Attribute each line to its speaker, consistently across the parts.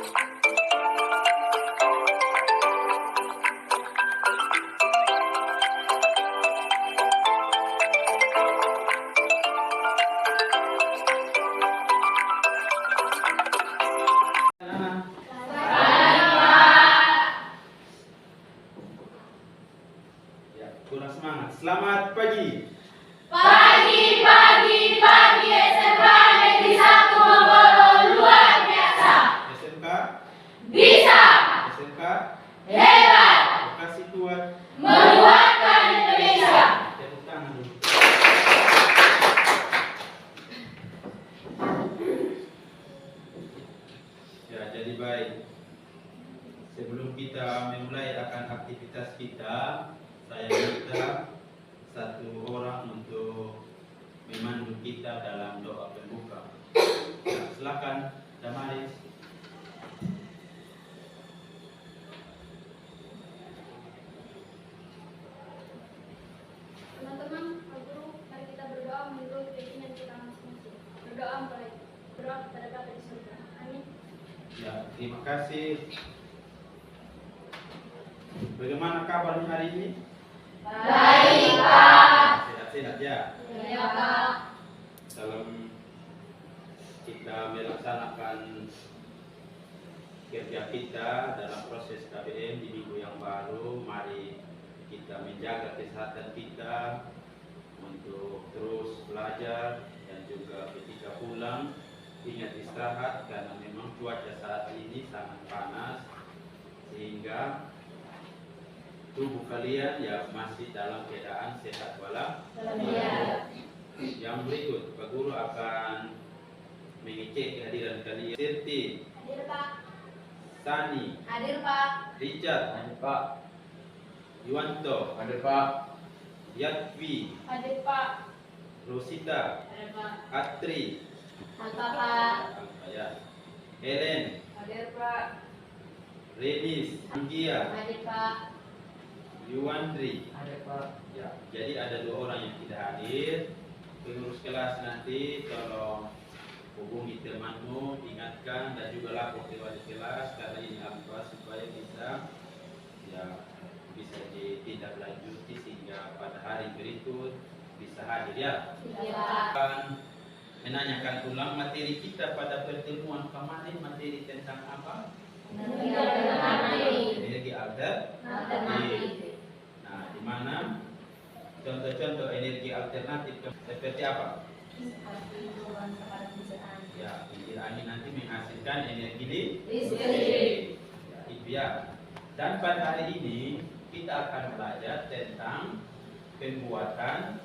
Speaker 1: Kurang semangat. Selamat pagi.
Speaker 2: Pagi SMK Negeri 1 Monggolo luar biasa.
Speaker 1: SMK
Speaker 2: Bisa.
Speaker 1: SMK
Speaker 2: Hebat.
Speaker 1: Bekasi kuat
Speaker 2: Menguatkan Indonesia.
Speaker 1: tepuk tangan dulu. Ya, jadi baik. Sebelum kita memulai akan aktivitas kita, saya minta satu orang untuk memandu kita dalam doa pembuka. Ya, silakan, Damaris.
Speaker 3: Teman-teman, Pak Guru, mari kita berdoa menurut keinginan kita masing-masing. Berdoa kepada Bapa di surga. Amin.
Speaker 1: Ya, terima kasih. Bagaimana kabar hari ini?
Speaker 2: Baik, Pak.
Speaker 1: Sehat-sehat ya.
Speaker 2: Ya, Pak.
Speaker 1: Dalam kita melaksanakan kerja kita dalam proses KBM di minggu yang baru, mari kita menjaga kesehatan kita untuk terus belajar dan juga ketika pulang ingat istirahat karena memang cuaca saat ini sangat panas sehingga tubuh kalian ya masih dalam keadaan sehat walafiat. Yang berikut, Pak Guru akan mengecek kehadiran kalian. Sirti,
Speaker 3: Hadir, Pak.
Speaker 1: Sani,
Speaker 2: Hadir, Pak.
Speaker 1: Richard,
Speaker 4: Hadir Pak.
Speaker 1: Yuwanto,
Speaker 4: Hadir Pak.
Speaker 1: Yatwi,
Speaker 3: Hadir, Pak.
Speaker 1: Rosita,
Speaker 2: Hadir, Pak.
Speaker 1: Atri,
Speaker 2: Alfa, Pak.
Speaker 1: ya, Helen,
Speaker 2: Hadir, Pak.
Speaker 1: Renis, Anggia,
Speaker 2: Hadir, Pak.
Speaker 1: Yuwandri.
Speaker 4: Hadir Pak.
Speaker 1: Ya, jadi ada 2 orang yang tidak hadir. Pengurus kelas nanti tolong hubungi temanmu, ingatkan dan juga lapor ke wali kelas karena ini apa supaya bisa ditindaklanjuti sehingga pada hari berikut bisa hadir ya.
Speaker 2: Iya, Pak.
Speaker 1: Akan menanyakan ulang materi kita pada pertemuan kemarin, materi tentang apa? Energi alternatif. Nah, di mana contoh-contoh energi alternatif seperti apa? Ya, kincir angin nanti menghasilkan energi
Speaker 2: Listrik.
Speaker 1: Ya, itu ya. Dan pada hari ini kita akan belajar tentang pembuatan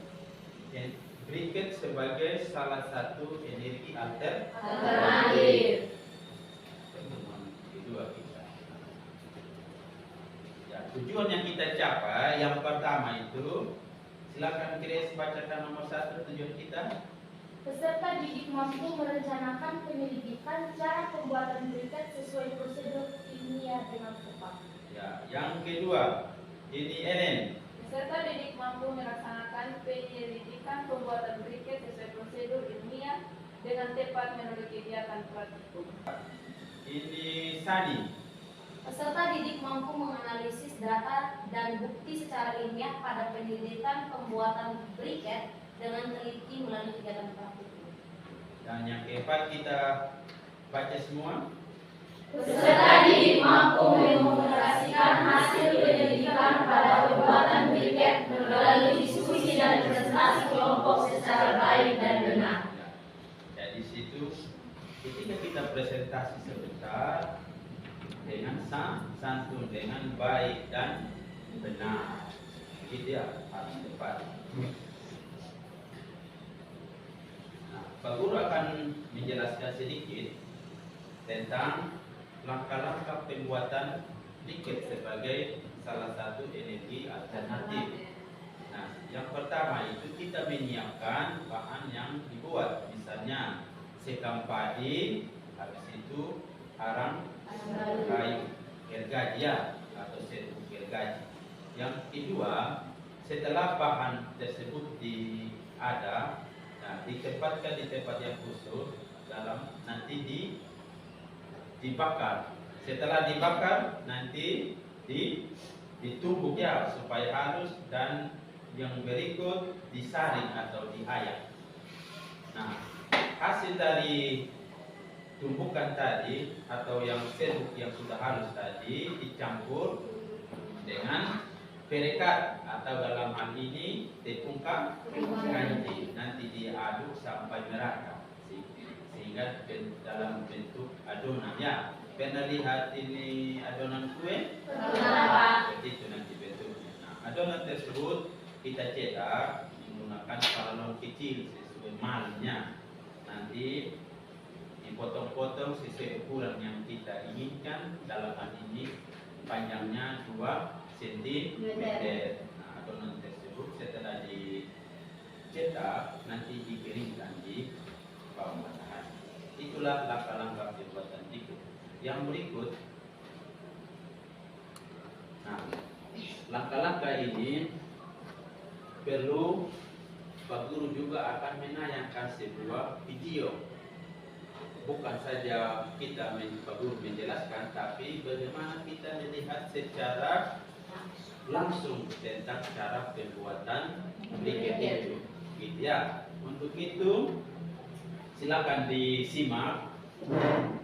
Speaker 1: briket sebagai salah satu energi
Speaker 2: Alternatif.
Speaker 1: pertemuan kedua kita. Ya, tujuan yang kita capai yang pertama itu, silakan Grace bacakan nomor 1 tujuan kita.
Speaker 3: Peserta didik mampu merencanakan penyelidikan cara pembuatan briket sesuai prosedur ilmiah dengan tepat.
Speaker 1: Ya, yang kedua, ini Ellen.
Speaker 5: Peserta didik mampu melaksanakan penyelidikan pembuatan briket sesuai prosedur ilmiah dengan tepat menurut kegiatan praktikum.
Speaker 1: Ini Sani.
Speaker 3: Peserta didik mampu menganalisis data dan bukti secara ilmiah pada penyelidikan pembuatan briket dengan teliti melalui kegiatan praktikum.
Speaker 1: Dan yang keempat kita baca semua.
Speaker 2: Peserta didik mampu mengomunikasikan hasil penyelidikan pada pembuatan briket melalui diskusi dan presentasi kelompok secara baik dan benar.
Speaker 1: Ya, di situ ketika kita presentasi sebentar dengan santun, dengan baik dan benar, itu ya harus tepat. Nah, Pak Guru akan menjelaskan sedikit tentang langkah-langkah pembuatan briket sebagai salah satu energi alternatif. Nah, yang pertama itu kita menyiapkan bahan yang dibuat, misalnya sekam padi, habis itu arang kayu gergaji ya, atau serbuk gergaji. Yang kedua, setelah bahan tersebut ada, nah, ditempatkan di tempat yang khusus dalam nanti dibakar. Setelah dibakar nanti ditumbuk ya supaya halus, dan yang berikut disaring atau diayak. Nah, hasil dari tumbukan tadi atau yang serbuk yang sudah halus tadi dicampur dengan perekat atau dalam hal ini tepung kanji. Nanti diaduk sampai merata sehingga dalam bentuk adonan ya. Pernah lihat ini adonan kue? Seperti itu nanti bentuknya. Nah, adonan tersebut kita cetak menggunakan balon kecil sesuai malnya. Nanti dipotong-potong sesuai ukuran yang kita inginkan. Dalam hal ini panjangnya 2 cm. Nah, adonan tersebut setelah dicetak nanti dikeringkan di bawah matahari. Itulah langkah-langkah pembuatan tikus. Yang berikut, nah, langkah-langkah ini perlu Pak Guru juga akan menayangkan sebuah video. Bukan saja kita Pak Guru menjelaskan, tapi bagaimana kita melihat secara langsung tentang cara pembuatan briket itu. Gitu ya. Untuk itu silakan disimak.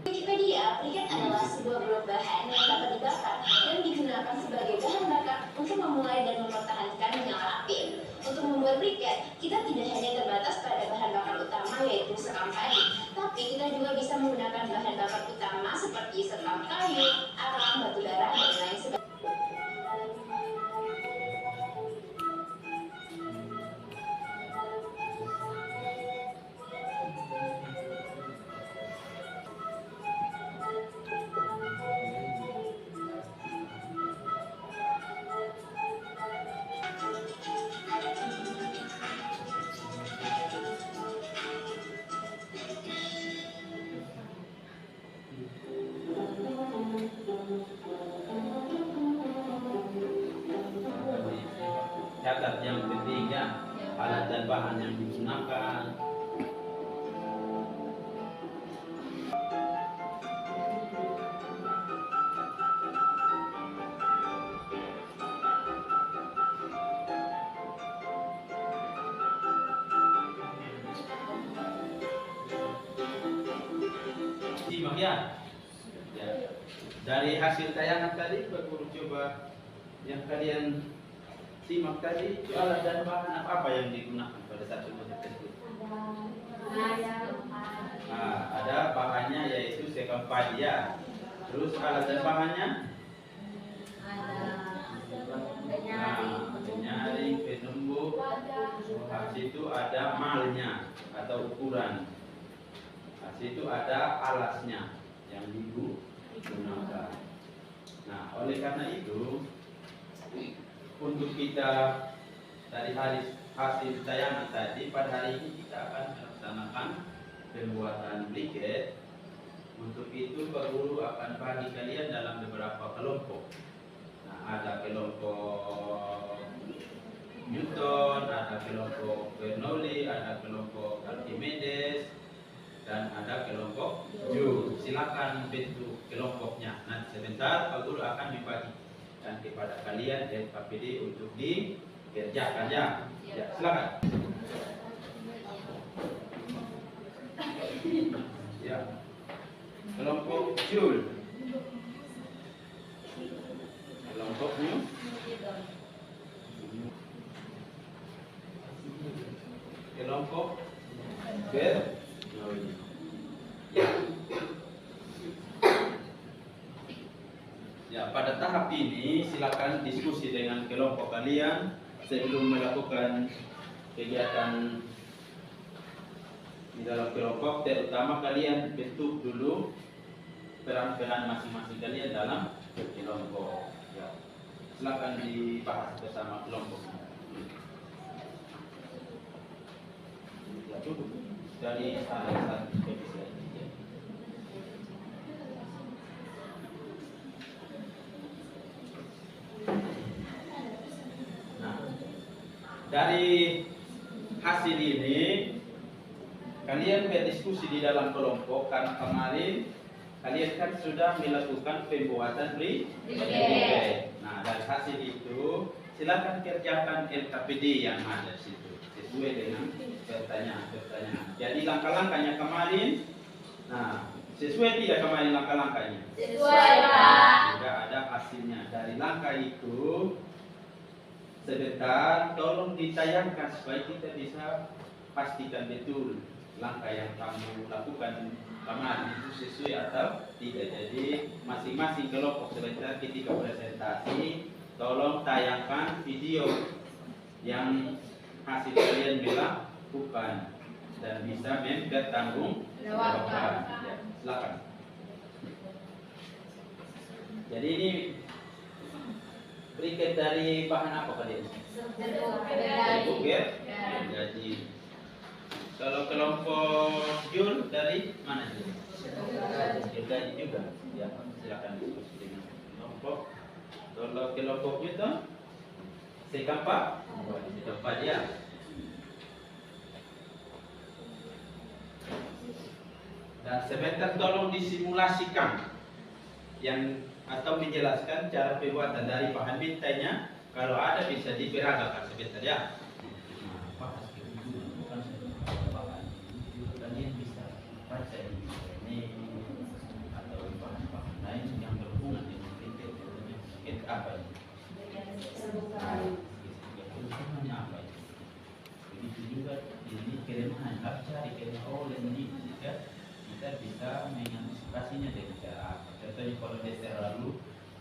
Speaker 4: Wikipedia, briket adalah sebuah blok bahan yang dapat dibakar dan digunakan sebagai bahan bakar untuk memulai dan mempertahankan nyala api. Untuk membuat briket, kita tidak hanya terbatas pada bahan bakar utama yaitu sekam padi, tapi kita juga bisa menggunakan bahan bakar utama seperti sekam kayu, arang, batu bara, dan lain sebagainya.
Speaker 1: Catat yang ketiga, alat dan bahan yang digunakan. Simak ya. Dari hasil tayangan tadi, Pak Guru coba yang kalian simak tadi, itu alat dan bahan apa yang digunakan pada saat pembuatan tersebut? Nah, ada bahannya yaitu sekam padi ya. Terus alat dan bahannya? Penyaring, penumbuk. Habis itu ada malnya atau ukuran. Habis itu ada alasnya yang digunakan. Nah, oleh karena itu untuk kita dari hasil tayangan tadi, pada hari ini kita akan melaksanakan pembuatan briket. Untuk itu Pak Guru akan bagi kalian dalam beberapa kelompok. Nah, ada kelompok Newton, ada kelompok Bernoulli, ada kelompok Archimedes, dan ada kelompok Joule. Silakan bentuk kelompoknya. Nanti sebentar Pak Guru akan membagikan kepada kalian KPD untuk dikerjakan ya. Ya, silakan. Ya. Kelompok Joule. Kelompok Newton. Kelompok Bernoulli. Ya, pada tahap ini silakan diskusi dengan kelompok kalian sebelum melakukan kegiatan di dalam kelompok. Terutama kalian bentuk dulu peran-peran masing-masing kalian dalam kelompok. Ya. Silakan dibahas bersama kelompok. Ya, cukup dari satu divisi ini. Nah, dari hasil ini kalian berdiskusi di dalam kelompok, karena kemarin kalian kan sudah melakukan pembuatan briket. Nah, dari hasil itu silakan kerjakan LKPD yang ada di situ sesuai dengan pertanyaan. Jadi langkah-langkahnya kemarin, nah sesuai tidak kemarin langkah-langkahnya?
Speaker 2: Sesuai, Pak.
Speaker 1: Sudah ada hasilnya. Dari langkah itu sebentar tolong ditayangkan supaya kita bisa pastikan betul langkah yang kamu lakukan kemarin itu sesuai atau tidak. Jadi masing-masing kelompok sebentar ketika presentasi tolong tayangkan video yang hasil kalian melakukan dan bisa bertanggung jawab. Ya, silakan. Jadi ini briket dari bahan apa kalian? Serbuk ya. Jadi kalau kelompok Jul dari mana sih? Gergaji juga. Ya, silakan diskusi dengan kelompok. Kalau kelompok Newton, sekampak, sekampak dia. Dan sebentar tolong disimulasikan yang atau menjelaskan cara pembuatan dari bahan bintainya. Kalau ada bisa diperagakan sebentar ya. Kalian bisa baca ini atau bahan-bahan lain yang berhubungan dengan bintai. Apa ini? Kelemahannya apa ini? Begitu juga ini kelemahan. Harus cari kelemahan ini jika kita bisa mengantisipasinya dengan cara apa. Contohnya kalau dia terlalu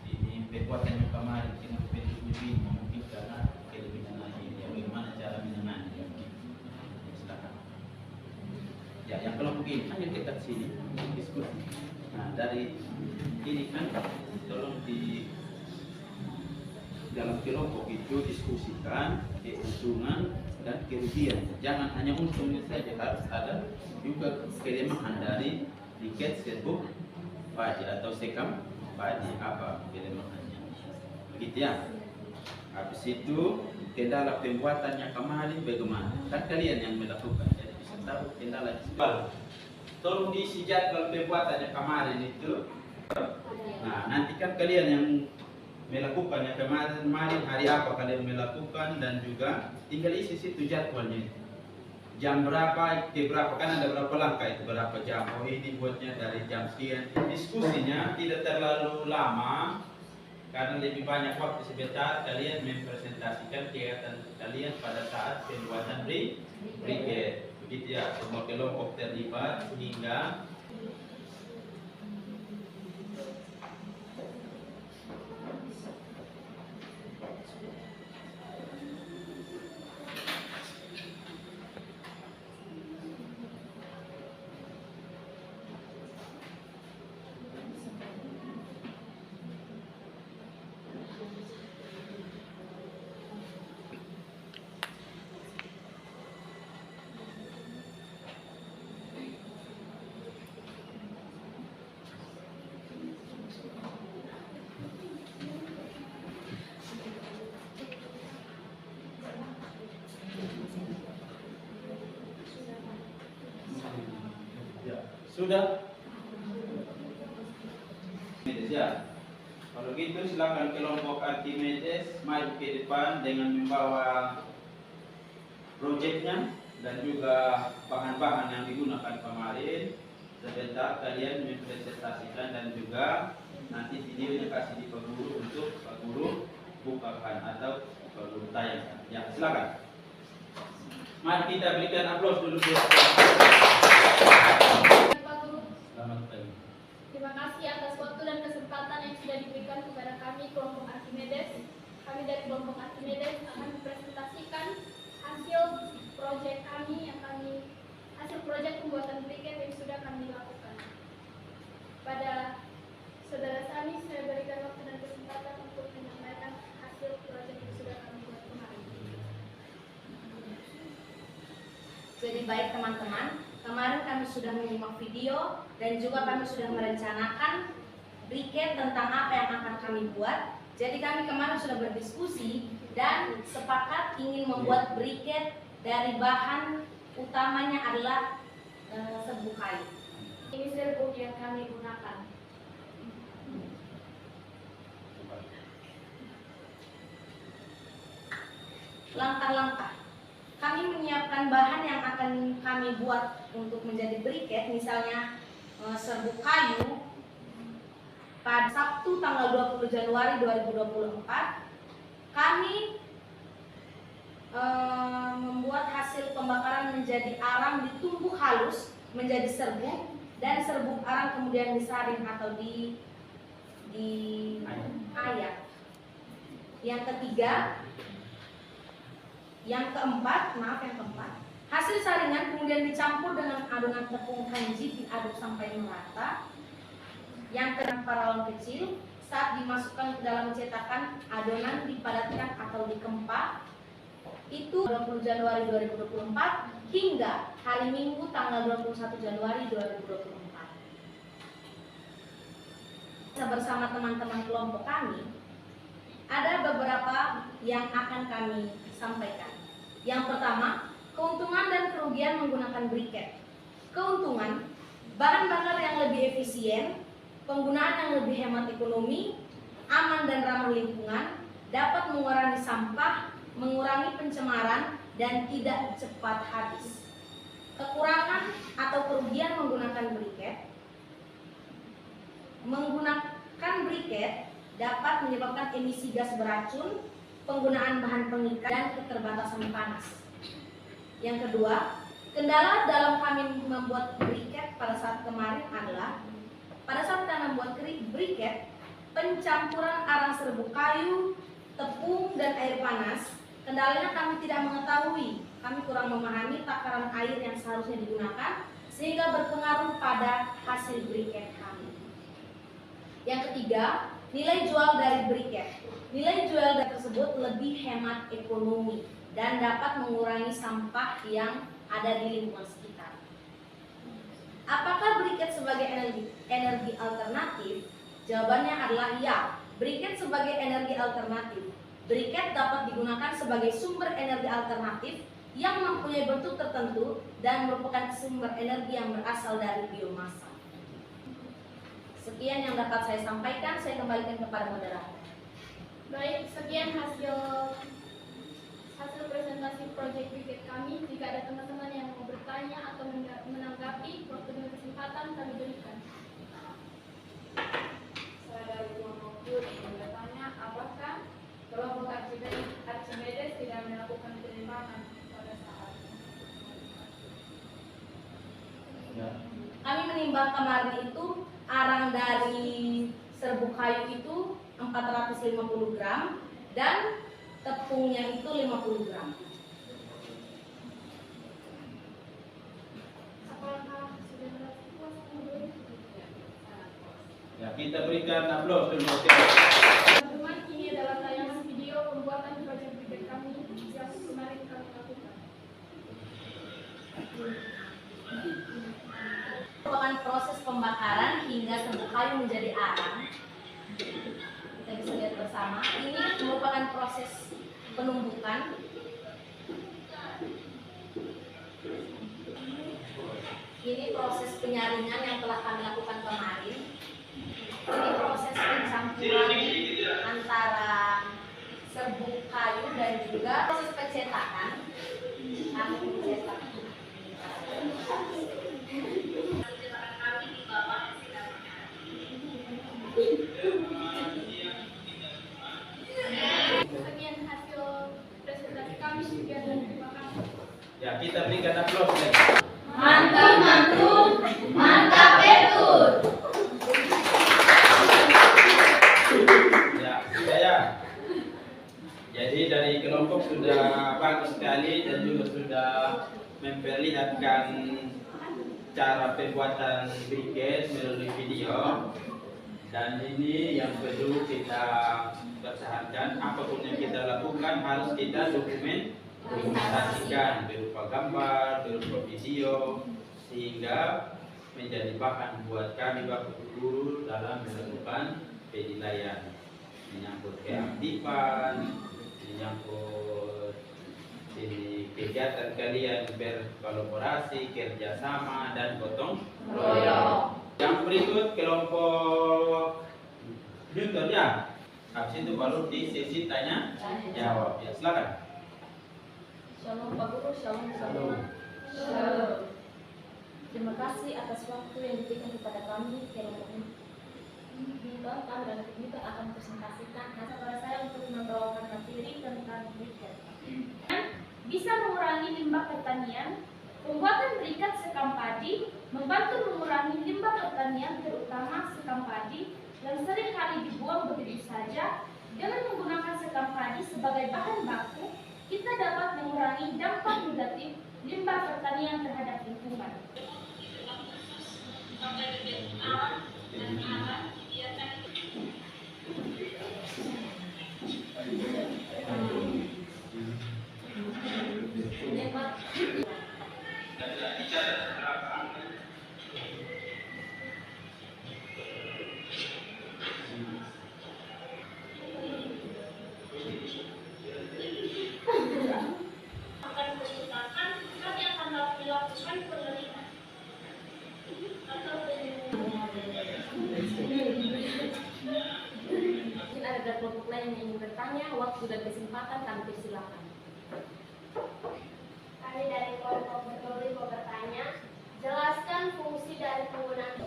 Speaker 1: ini kekuatannya kemarin dengan pendek lebih mungkin karena kelebihan ini. Bagaimana cara menangani? Silakan. Ya, yang kelompok ini hanya dekat sini diskusi. Nah, dari ini kan tolong di dalam kelompok itu diskusikan keuntungan dan kerugian. Jangan hanya untungnya saja, harus ada juga kelemahan dari briket serbuk padi atau sekam padi. Apa kelemahannya? Begitu ya. Habis itu kendala pembuatannya kemarin bagaimana? Kan kalian yang melakukan, jadi bisa tahu kendala sebab. Tolong diisi jadwal pembuatannya kemarin itu. Nah, nanti kan kalian yang melakukannya kemarin hari apa kalian melakukan dan juga tinggal isi situ jadwalnya. Jam berapa ke berapa, kan ada berapa langkah itu, berapa jam. Oh ini buatnya dari jam sekian. Diskusinya tidak terlalu lama karena lebih banyak waktu sebentar kalian mempresentasikan kegiatan kalian pada saat pembuatan briket. Begitu ya, semua kelompok terlibat hingga sudah. Ya. Kalau gitu silakan kelompok Archimedes maju ke depan dengan membawa proyeknya dan juga bahan-bahan yang digunakan kemarin. Sebentar kalian mempresentasikan dan juga nanti videonya kasih di Pak Guru untuk Pak Guru bukakan atau Pak Guru tayangkan. Ya, silakan. Mari kita berikan aplaus dulu. Selamat pagi.
Speaker 6: Terima kasih atas waktu dan kesempatan yang sudah diberikan kepada kami kelompok Archimedes. Kami dari kelompok Archimedes akan mempresentasikan hasil proyek pembuatan briket yang sudah kami lakukan. Pada saudara Sani, saya berikan waktu dan kesempatan untuk menyampaikan hasil proyek yang sudah kami buat kemarin.
Speaker 3: Jadi baik teman-teman, kemarin kami sudah menyimak video dan juga kami sudah merencanakan briket tentang apa yang akan kami buat. Jadi kami kemarin sudah berdiskusi dan sepakat ingin membuat briket dari bahan utamanya adalah serbuk kayu.
Speaker 6: Ini serbuk yang kami gunakan.
Speaker 3: langkah-langkah. Kami menyiapkan bahan yang akan kami buat untuk menjadi briket, misalnya serbuk kayu. Pada Sabtu tanggal 20 Januari 2024, kami membuat hasil pembakaran menjadi arang ditumbuk halus menjadi serbuk, dan serbuk arang kemudian disaring atau diayak. Yang keempat, hasil saringan kemudian dicampur dengan adonan tepung kanji, diaduk sampai merata. Yang keenam, paralon kecil. Saat dimasukkan ke dalam cetakan, adonan dipadatkan atau dikempa. Itu 20 Januari 2024 hingga hari Minggu tanggal 21 Januari 2024. Bersama teman-teman kelompok kami, ada beberapa yang akan kami sampaikan. Yang pertama, keuntungan dan kerugian menggunakan briket. Keuntungan, bahan bakar yang lebih efisien, penggunaan yang lebih hemat ekonomi, aman dan ramah lingkungan, dapat mengurangi sampah, mengurangi pencemaran, dan tidak cepat habis. Kekurangan atau kerugian menggunakan briket. Menggunakan briket dapat menyebabkan emisi gas beracun, penggunaan bahan pengikat, dan keterbatasan panas. Yang kedua, kendala dalam kami membuat briket pada saat kemarin adalah pada saat kami membuat briket, pencampuran arang serbuk kayu, tepung, dan air panas. Kendalanya kami tidak mengetahui, kami kurang memahami takaran air yang seharusnya digunakan, sehingga berpengaruh pada hasil briket kami. Yang ketiga, nilai jual dari briket. Nilai jual tersebut lebih hemat ekonomi dan dapat mengurangi sampah yang ada di lingkungan sekitar. Apakah briket sebagai energi alternatif? Jawabannya adalah ya, briket sebagai energi alternatif. Briket dapat digunakan sebagai sumber energi alternatif yang mempunyai bentuk tertentu dan merupakan sumber energi yang berasal dari biomasa. Sekian yang dapat saya sampaikan, saya kembalikan kepada moderator.
Speaker 6: Baik, sekian hasil presentasi proyek briket kami. Jika ada teman-teman yang mau bertanya atau menanggapi, waktu dan kesempatan kami berikan.
Speaker 5: Saya dari kelompok yang bertanya, apakah kelompok Archimedes tidak melakukan penimbangan pada saat
Speaker 3: Kami menimbang kemarin itu arang dari serbuk kayu itu 450 gram dan tepungnya itu 50 gram.
Speaker 6: Apakah sudah berhasil puas?
Speaker 1: Ya, kita berikan aplaus dulu.
Speaker 6: Teman-teman, ini adalah tayangan video pembuatan proyek briket kami yang kemarin kami lakukan.
Speaker 3: Merupakan proses pembakaran hingga serbuk kayu menjadi arang. Kita bisa lihat bersama. Ini merupakan proses penumbukan. Ini proses penyaringan yang telah kami lakukan kemarin. Ini proses pencampuran antara serbuk kayu dan juga proses pencetakan. Kami mencetak.
Speaker 6: Sekian hasil presentasi kami. Sekian dan terima kasih.
Speaker 1: Ya, kita berikan aplaus.
Speaker 2: Mantap mantul, mantap betul.
Speaker 1: Ya, saya. Jadi dari kelompok sudah bagus sekali dan juga sudah memperlihatkan cara pembuatan briket melalui video. Dan ini yang perlu kita pertahankan, apapun yang kita lakukan harus kita dokumentasikan berupa gambar, berupa video, sehingga menjadi bahan buat kami bapak guru dalam melakukan penilaian, menyangkut keaktifan, menyangkut kegiatan kalian berkolaborasi, kerjasama, dan gotong royong. Yang berikut kelompok Newton ya. Habis itu baru di sesi tanya jawab. Ya, silakan.
Speaker 3: Shalom Pak Guru, shalom
Speaker 1: Shalom.
Speaker 3: Shalom. Terima kasih atas waktu yang diberikan kepada kami kelompok ini. Kami dan kita akan presentasikan hasil kepada saya untuk membawakan materi tentang briket.
Speaker 6: Bisa mengurangi limbah pertanian, pembuatan berikat sekam padi, membantu mengurangi limbah pertanian terutama sekam padi yang sering kali dibuang begitu saja. Dengan menggunakan sekam padi sebagai bahan baku, kita dapat mengurangi dampak negatif limbah pertanian terhadap lingkungan.
Speaker 3: Mungkin ada kelompok lain yang ingin bertanya, waktu dan kesempatan kami persilakan.
Speaker 6: Kami dari kelompok Bernoulli mau bertanya, jelaskan fungsi dari penggunaan.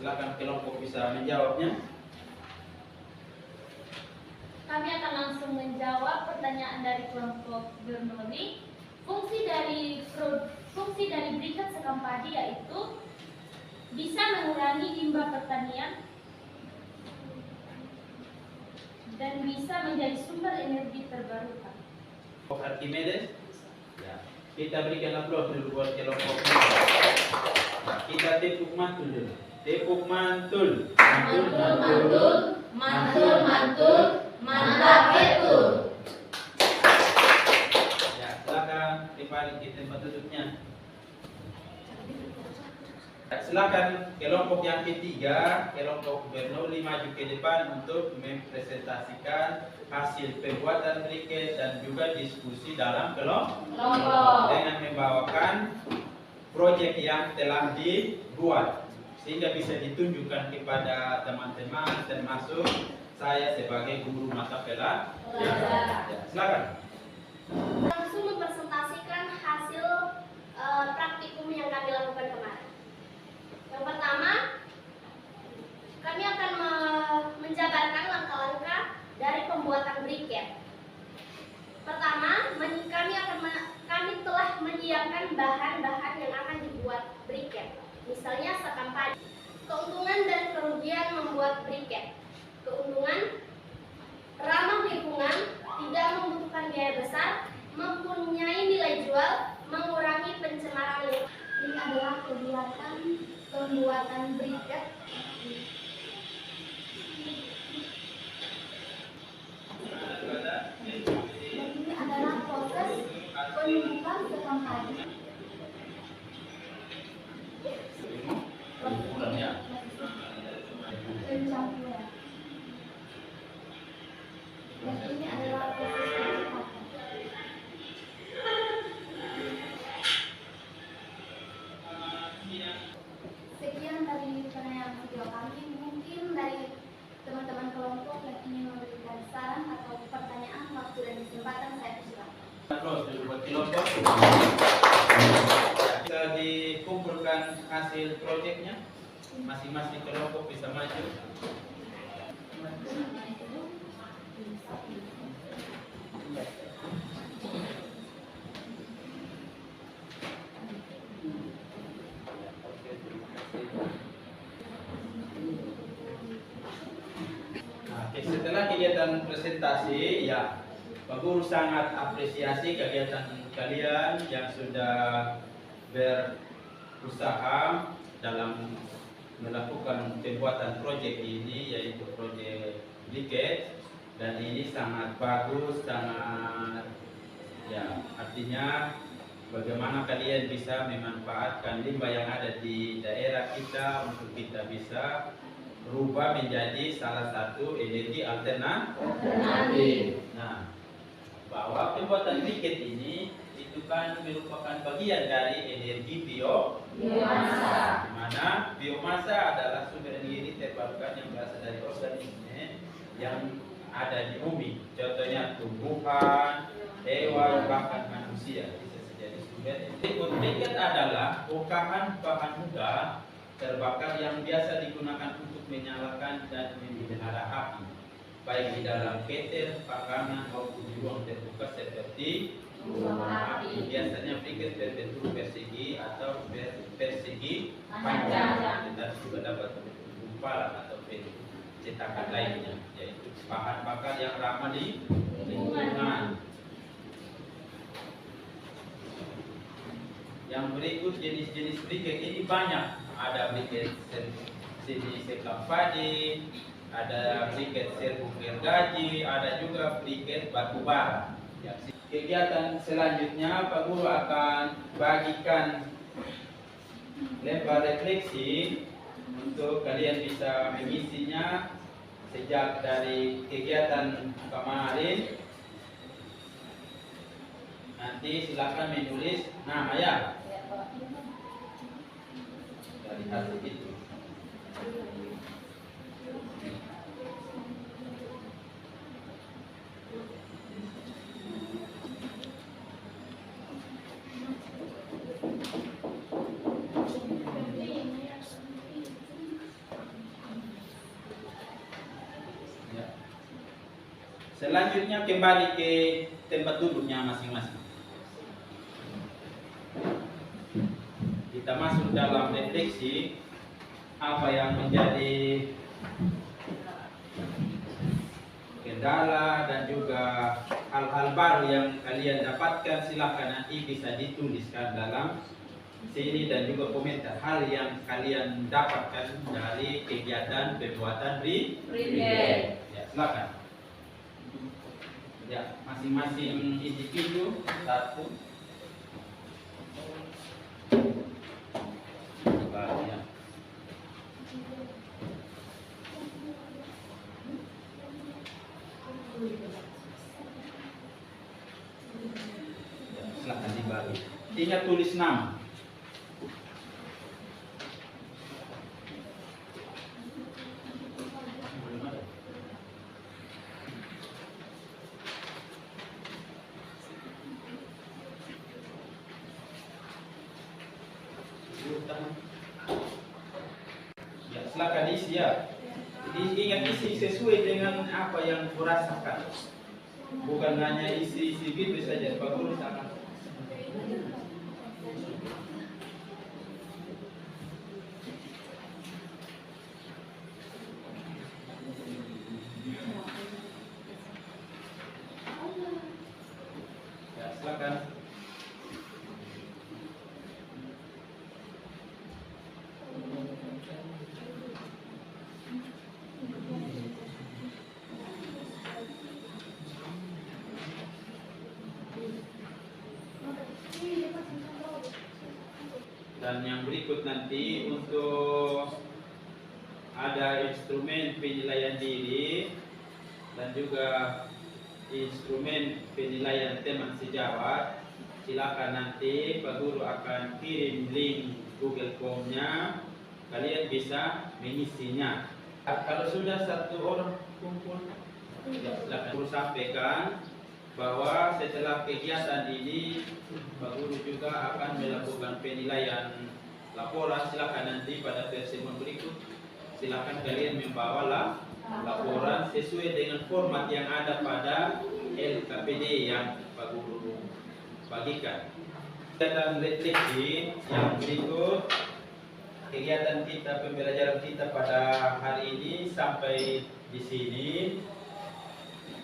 Speaker 1: Silakan kelompok bisa menjawabnya.
Speaker 6: Kami akan langsung menjawab pertanyaan dari kelompok Bernoulli. Fungsi dari berikat sekam padi yaitu bisa mengurangi limbah pertanian dan bisa menjadi sumber energi terbarukan.
Speaker 1: Archimedes. Ya. Kita berikan aplaus dulu buat kelompok ini. Nah, kita tepuk mantul dulu. Tepuk mantul.
Speaker 2: Mantul, mantap betul.
Speaker 1: Ya, silakan dibalik di tempat duduknya. Ya, silakan kelompok yang ketiga, kelompok Bernoulli maju ke depan untuk mempresentasikan hasil pembuatan briket dan juga diskusi dalam kelompok dengan membawakan proyek yang telah dibuat sehingga bisa ditunjukkan kepada teman-teman termasuk saya sebagai guru mata pelajaran. Ya, silakan.
Speaker 6: Langsung mempresentasikan hasil praktikum yang kami lakukan kemarin. Yang pertama, kami akan menjabarkan langkah-langkah dari pembuatan briket. Pertama, kami telah menyiapkan bahan-bahan yang akan dibuat briket. Misalnya sekam padi. Keuntungan dan kerugian membuat briket. Keuntungan, ramah lingkungan, tidak membutuhkan biaya besar, mempunyai nilai jual, mengurangi pencemaran lingkungan. Ini adalah kegiatan pembuatan briket. Dan ini adalah proses penumbukan sekam padi. Pencampuran. Dan ini adalah proses penumbukan. Sekian dari penayang video kami. Mungkin dari teman-teman kelompok yang ingin memberikan saran atau pertanyaan, waktu dan kesempatan, saya persilakan.
Speaker 1: Aplaus dulu buat kelompok. Bisa dikumpulkan hasil proyeknya. Masing-masing kelompok bisa maju. Nah, setelah kegiatan presentasi, ya Pak Guru sangat apresiasi kegiatan kalian yang sudah berusaha dalam melakukan pembuatan proyek ini, yaitu proyek briket, dan ini sangat bagus, sangat ya artinya bagaimana kalian bisa memanfaatkan limbah yang ada di daerah kita untuk kita bisa rubah menjadi salah satu energi alternatif. Nah, bahwa pembuatan briket ini itu kan merupakan bagian dari energi biomasa, di mana biomasa adalah sumber energi terbarukan yang berasal dari organisme yang ada di bumi, contohnya tumbuhan, hewan, bahkan manusia. manusia, bisa jadi student. Briket adalah bongkahan bahan mudah terbakar yang biasa digunakan untuk menyalakan dan memelihara api, baik di dalam ketel, panggangan maupun di ruang terbuka seperti rumah api. Biasanya briket berbentuk persegi atau persegi panjang, tetapi juga dapat berbentuk gumpalan atau cetakan lainnya, yaitu bahan bakar yang ramah di lingkungan. Yang berikut jenis-jenis briket ini banyak. Ada briket jenis sekam padi, ada briket serbuk gergaji, ada juga briket batu bara. Ya, kegiatan selanjutnya Pak Guru akan bagikan lembar refleksi untuk kalian bisa mengisinya sejak dari kegiatan kemarin. Nanti silakan menulis nama ya. Dari hasil itu. Selanjutnya kembali ke tempat duduknya masing-masing. Kita masuk dalam refleksi apa yang menjadi kendala dan juga hal-hal baru yang kalian dapatkan. Silakan nanti bisa dituliskan dalam sini dan juga komentar hal yang kalian dapatkan dari kegiatan pembuatan briket. Ya, silakan. Ya, masing-masing individu satu. Ya. Silakan dibagi. Ingat tulis nama. Ya, silakan isi ya. Ingat isi sesuai dengan apa yang kurasakan. Bukan hanya isi-isi gitu saja. Pak Guru sangat. Ya, silakan. Dan yang berikut nanti untuk ada instrumen penilaian diri dan juga instrumen penilaian teman sejawat. Silakan nanti Pak Guru akan kirim link Google Form-nya, kalian bisa mengisinya. Kalau sudah satu orang kumpul, ya, silakan Guru sampaikan bahwa setelah kegiatan ini Pak Guru juga akan melakukan penilaian laporan. Silakan nanti pada pertemuan berikut silakan kalian membawa laporan sesuai dengan format yang ada pada LKPD yang Pak Guru bagikan. Kegiatan refleksi yang berikut, kegiatan kita pembelajaran kita pada hari ini sampai di sini.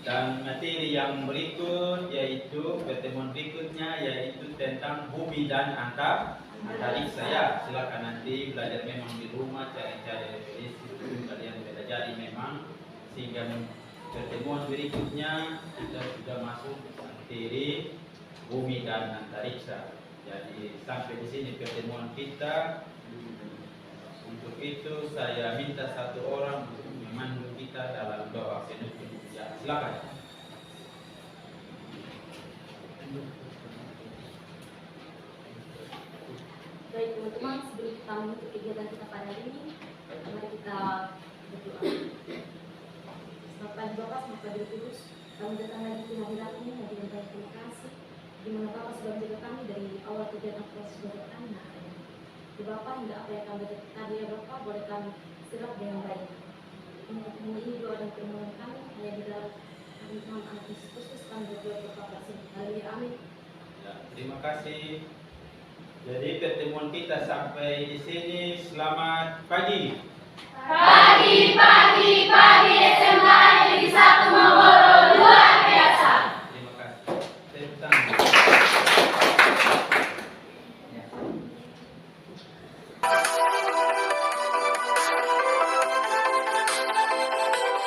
Speaker 1: Dan materi yang berikut yaitu pertemuan berikutnya yaitu tentang bumi dan antariksa. Ya, silakan nanti belajar memang di rumah, cari-cari referensi kalian pelajari memang sehingga pertemuan berikutnya kita sudah masuk materi bumi dan antariksa. Jadi sampai di sini pertemuan kita. Untuk itu saya minta satu orang untuk memandu kita dalam doa penutup. Ya, silakan.
Speaker 3: Baik teman-teman, sebelum kita menutup kegiatan kita pada hari ini, mari kita berdoa. Selamat pagi Bapak, selamat pagi Kudus. Kami datang lagi ke hadirat-Mu, hadirat baik terima kasih. Gimana Bapak sudah menjaga kami dari awal kegiatan proses belajar kami. Nah, di Bapak hingga apa yang kami belajar tadi ya Bapak, boleh kami serap dengan baik. Untuk ini doa dan permohonan kami hanya di dalam kami Tuhan anak Yesus Kristus kami berdoa Bapak sini. Haleluya, amin.
Speaker 1: Ya, terima kasih. Jadi pertemuan kita sampai di sini. Selamat pagi.
Speaker 2: Pagi SMK Negeri 1 Mawar.